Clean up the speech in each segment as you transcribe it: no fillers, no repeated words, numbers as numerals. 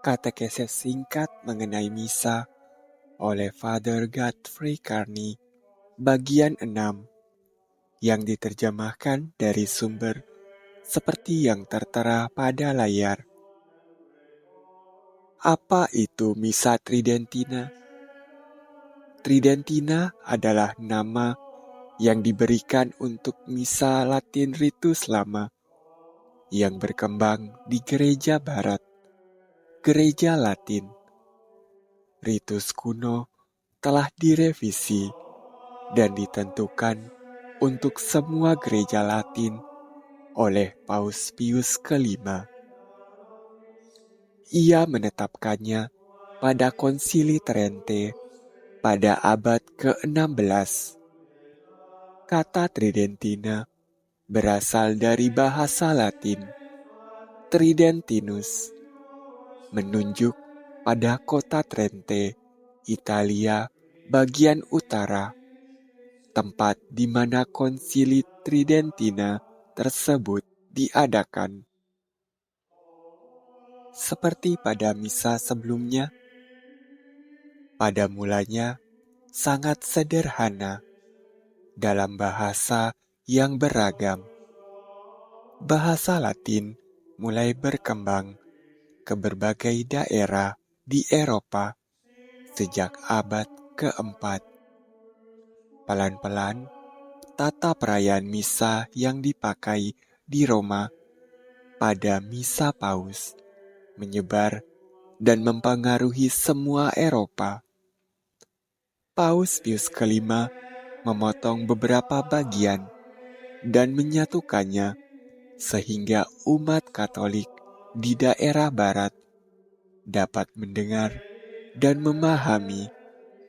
Katekesis singkat mengenai misa oleh Father Godfrey Carney, bagian 6, yang diterjemahkan dari sumber seperti yang tertera pada layar. Apa itu Misa Tridentina? Tridentina adalah nama yang diberikan untuk Misa Latin Ritus lama yang berkembang di Gereja Barat, Gereja Latin. Ritus kuno telah direvisi dan ditentukan untuk semua gereja Latin oleh Paus Pius kelima. Ia menetapkannya pada Konsili Trente pada abad ke-16. Kata Tridentina berasal dari bahasa Latin Tridentinus, menunjuk pada kota Trente, Italia bagian utara, tempat di mana Konsili Tridentina tersebut diadakan. Seperti pada misa sebelumnya, pada mulanya sangat sederhana dalam bahasa yang beragam. Bahasa Latin mulai berkembang ke berbagai daerah di Eropa sejak abad keempat. Pelan-pelan, tata perayaan misa yang dipakai di Roma pada misa Paus menyebar dan mempengaruhi semua Eropa. Paus Pius kelima memotong beberapa bagian dan menyatukannya sehingga umat Katolik di daerah barat dapat mendengar dan memahami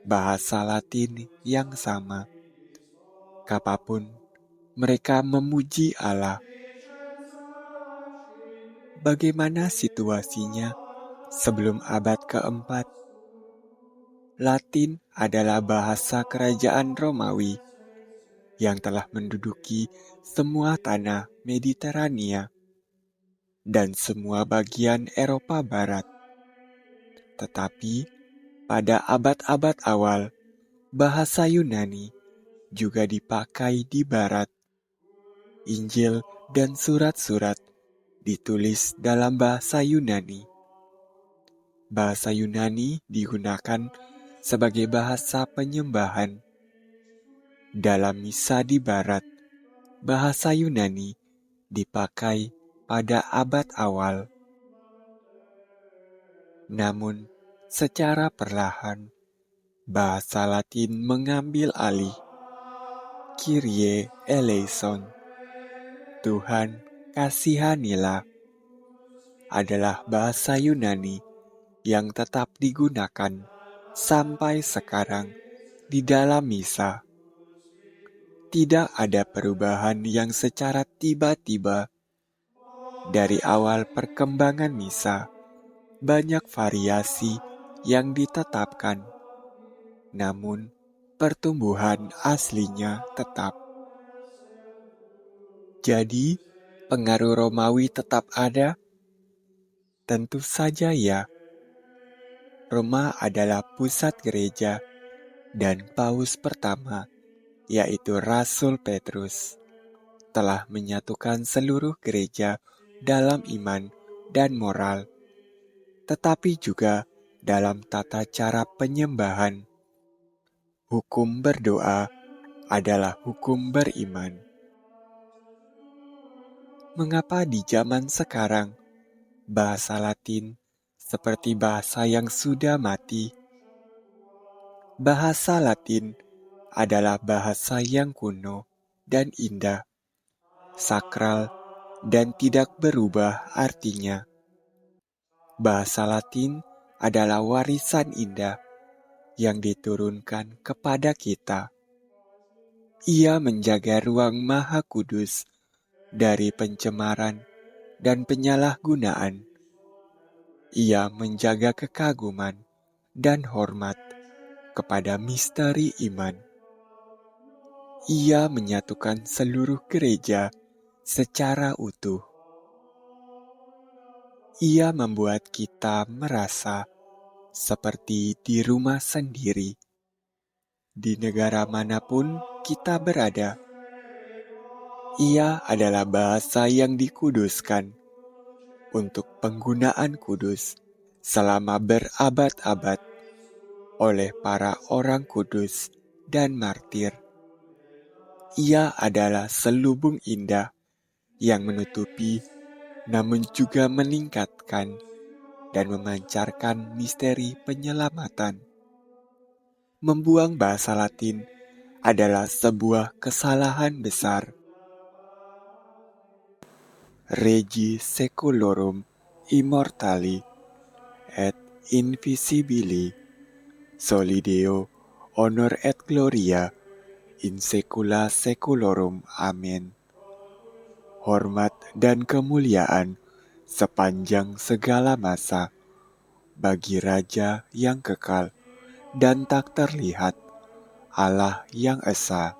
bahasa Latin yang sama, kapanpun mereka memuji Allah. Bagaimana situasinya sebelum abad keempat? Latin adalah bahasa kerajaan Romawi yang telah menduduki semua tanah Mediterania dan semua bagian Eropa Barat. Tetapi pada abad-abad awal, bahasa Yunani juga dipakai di Barat. Injil dan surat-surat ditulis dalam bahasa Yunani. Bahasa Yunani digunakan sebagai bahasa penyembahan. Dalam misa di Barat, bahasa Yunani dipakai pada abad awal. Namun, secara perlahan, bahasa Latin mengambil alih. Kyrie eleison, Tuhan kasihanilah, adalah bahasa Yunani yang tetap digunakan sampai sekarang di dalam misa. Tidak ada perubahan yang secara tiba-tiba. Dari awal perkembangan misa, banyak variasi yang ditetapkan. Namun, pertumbuhan aslinya tetap. Jadi, pengaruh Romawi tetap ada? Tentu saja ya. Roma adalah pusat gereja dan Paus pertama, yaitu Rasul Petrus, telah menyatukan seluruh gereja dalam iman dan moral, tetapi juga dalam tata cara penyembahan. Hukum berdoa adalah hukum beriman. Mengapa di zaman sekarang bahasa Latin seperti bahasa yang sudah mati? Bahasa Latin adalah bahasa yang kuno dan indah, sakral, dan tidak berubah artinya. Bahasa Latin adalah warisan indah yang diturunkan kepada kita. Ia menjaga ruang Maha Kudus dari pencemaran dan penyalahgunaan. Ia menjaga kekaguman dan hormat kepada misteri iman. Ia menyatukan seluruh gereja secara utuh. Ia membuat kita merasa seperti di rumah sendiri. Di negara manapun kita berada, ia adalah bahasa yang dikuduskan untuk penggunaan kudus selama berabad-abad oleh para orang kudus dan martir. Ia adalah selubung indah yang menutupi namun juga meningkatkan dan memancarkan misteri penyelamatan. Membuang bahasa Latin adalah sebuah kesalahan besar. Regi secularum immortali et invisibili solideo honor et gloria in secula seculorum. Amin. Hormat dan kemuliaan sepanjang segala masa bagi Raja yang kekal dan tak terlihat, Allah yang esa,